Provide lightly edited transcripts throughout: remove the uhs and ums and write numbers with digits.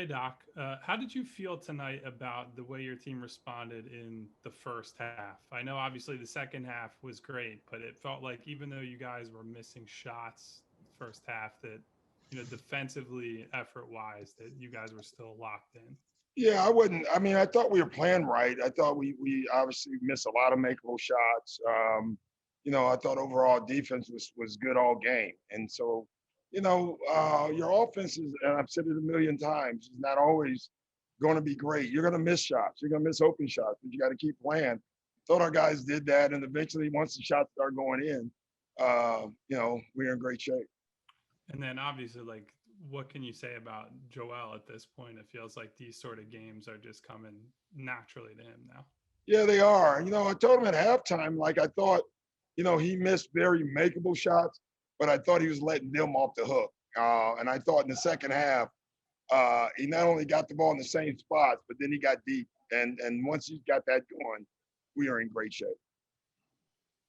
Hey Doc, how did you feel tonight about the way your team responded in the first half? I know obviously the second half was great, but it felt like even though you guys were missing shots first half, that defensively, effort wise, that you guys were still locked in. Yeah, I wouldn't. I mean, I thought we were playing right. I thought we obviously missed a lot of makeable shots. I thought overall defense was good all game, and so your offense is, and I've said it a million times, is not always going to be great. You're going to miss shots. You're going to miss open shots, but you got to keep playing. Thought our guys did that, and eventually, once the shots start going in, we're in great shape. And then obviously, like, what can you say about Joel at this point? It feels like these sort of games are just coming naturally to him now. Yeah, they are. I told him at halftime, like I thought, he missed very makeable shots, but I thought he was letting them off the hook. And I thought in the second half, he not only got the ball in the same spots, but then he got deep. And once he got that going, we are in great shape.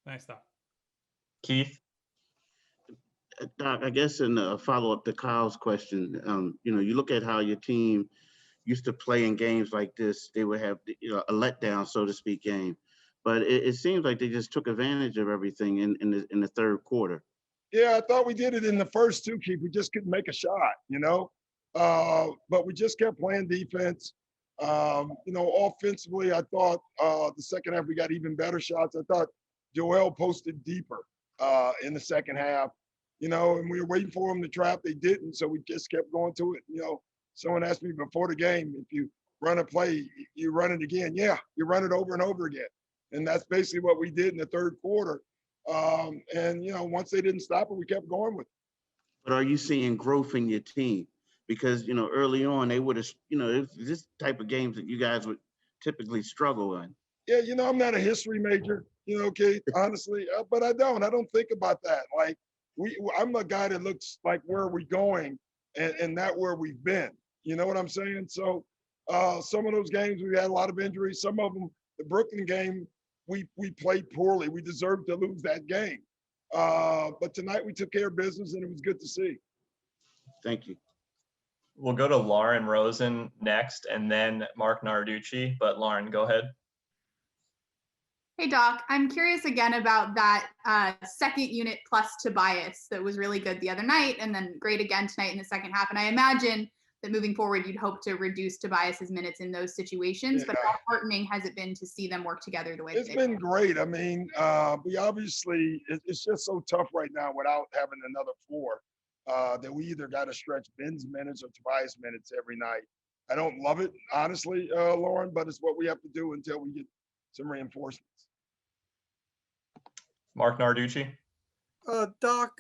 Nice stuff. Keith? Doc, I guess in a follow-up to Kyle's question, you look at how your team used to play in games like this, they would have a letdown, so to speak, game. But it seems like they just took advantage of everything in the third quarter. Yeah, I thought we did it in the first two, Keith. We just couldn't make a shot, but we just kept playing defense. Offensively, I thought the second half we got even better shots. I thought Joel posted deeper in the second half, and we were waiting for them to trap. They didn't, so we just kept going to it. Someone asked me before the game, if you run a play, you run it again. Yeah, you run it over and over again. And that's basically what we did in the third quarter. Once they didn't stop it, we kept going with it. But are you seeing growth in your team? Because, early on, they would have, this type of games that you guys would typically struggle in. Yeah, I'm not a history major, Kate, honestly, but I don't think about that. Like, I'm a guy that looks like where are we going and not where we've been. You know what I'm saying? So some of those games we had a lot of injuries. Some of them, the Brooklyn game, we played poorly. We deserved to lose that game. But tonight we took care of business and it was good to see. Thank you. We'll go to Lauren Rosen next and then Mark Narducci. But Lauren, go ahead. Hey, Doc, I'm curious again about that second unit plus Tobias that was really good the other night and then great again tonight in the second half. And I imagine that moving forward, you'd hope to reduce Tobias's minutes in those situations. Yeah. But how heartening has it been to see them work together the way It's been great. I mean, we obviously, it's just so tough right now without having another four that we either got to stretch Ben's minutes or Tobias minutes every night. I don't love it, honestly, Lauren, but it's what we have to do until we get some reinforcements. Mark Narducci. Doc,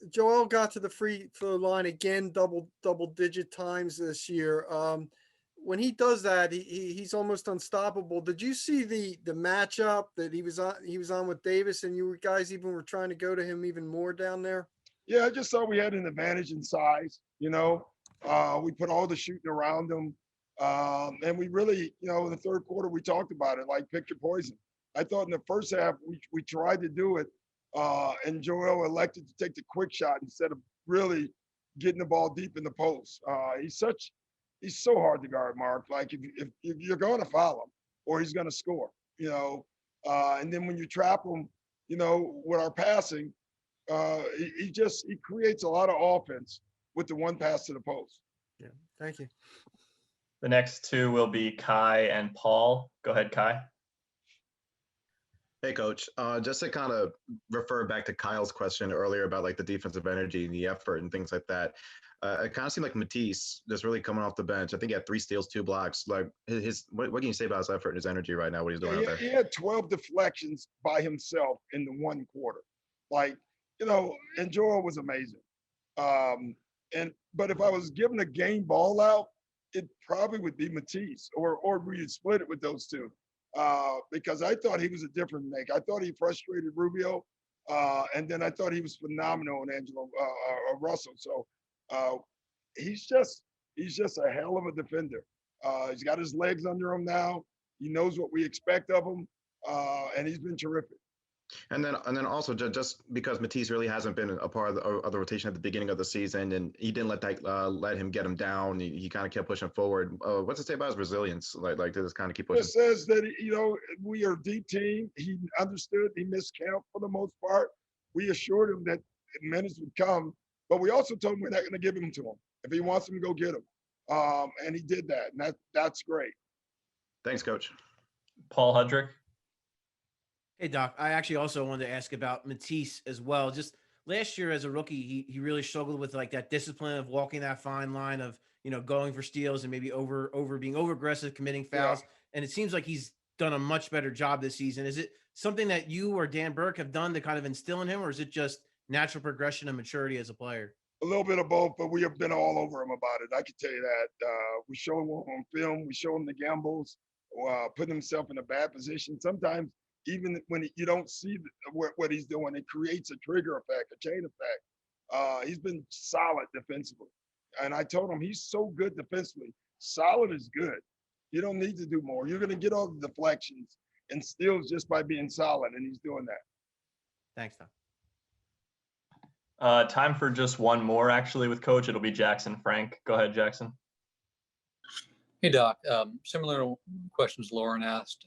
Joel got to the free throw line again, double digit times this year. When he does that, he's almost unstoppable. Did you see the matchup that he was on with Davis, and you guys even were trying to go to him even more down there? Yeah, I just thought we had an advantage in size. We put all the shooting around him, and we really, in the third quarter we talked about it, like pick your poison. I thought in the first half we tried to do it, and Joel elected to take the quick shot instead of really getting the ball deep in the post. He's so hard to guard, Mark. Like if you're going to foul him, or he's going to score, and then when you trap him, with our passing, he creates a lot of offense with the one pass to the post. Yeah, thank you. The next two will be Kai and Paul. Go ahead, Kai. Hey, Coach. Just to kind of refer back to Kyle's question earlier about like the defensive energy and the effort and things like that. It kind of seemed like Matisse just really coming off the bench. I think he had 3 steals, 2 blocks. Like what can you say about his effort and his energy right now? What he's doing out there? He had 12 deflections by himself in the one quarter. Like, and Joel was amazing. But if I was given a game ball out, it probably would be Matisse, or we'd split it with those two. Because I thought he was a different Nick. I thought he frustrated Rubio, and then I thought he was phenomenal in Angelo Russell. So he's just a hell of a defender. He's got his legs under him now. He knows what we expect of him, and he's been terrific. And then also just because Matisse really hasn't been a part of the rotation at the beginning of the season, and he didn't let that let him get him down. He kind of kept pushing forward. What's it say about his resilience? Like to just kind of keep pushing. It says that we are a deep team. He understood. He missed camp for the most part. We assured him that minutes would come, but we also told him we're not going to give him to him. If he wants them, go get him. And he did that, and that's great. Thanks, Coach. Paul Hudrick. Hey, Doc. I actually also wanted to ask about Matisse as well. Just last year as a rookie, he really struggled with like that discipline of walking that fine line of, going for steals and maybe being over aggressive, committing fouls. Yeah. And it seems like he's done a much better job this season. Is it something that you or Dan Burke have done to kind of instill in him, or is it just natural progression and maturity as a player? A little bit of both, but we have been all over him about it. I can tell you that. We show him on film. We show him the gambles, putting himself in a bad position. Sometimes even when you don't see what he's doing, it creates a trigger effect, a chain effect. He's been solid defensively. And I told him he's so good defensively. Solid is good. You don't need to do more. You're going to get all the deflections and steals just by being solid, and he's doing that. Thanks, Tom. Time for just one more, actually, with Coach. It'll be Jackson Frank. Go ahead, Jackson. Hey, Doc. Similar questions Lauren asked.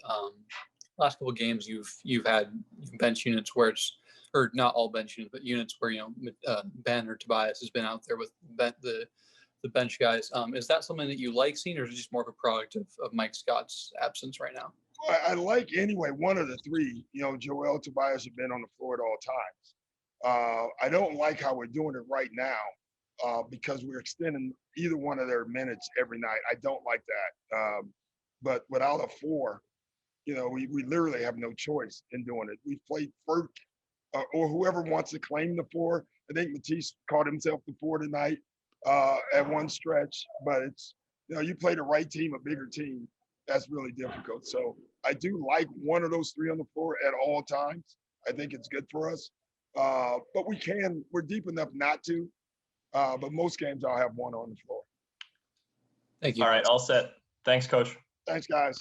Last couple of games, you've had bench units where it's, or not all bench units, but units where Ben or Tobias has been out there with the bench guys. Is that something that you like seeing, or is it just more of a product of Mike Scott's absence right now? Well, I like anyway one of the three. Joel, Tobias have been on the floor at all times. I don't like how we're doing it right now because we're extending either one of their minutes every night. I don't like that. But without a four, we literally have no choice in doing it. We played Ferk or whoever wants to claim the four. I think Matisse called himself the four tonight at one stretch. But it's, you play the right team, a bigger team, that's really difficult. So I do like one of those three on the floor at all times. I think it's good for us. But we're deep enough not to. But most games I'll have one on the floor. Thank you. All right, all set. Thanks, Coach. Thanks, guys.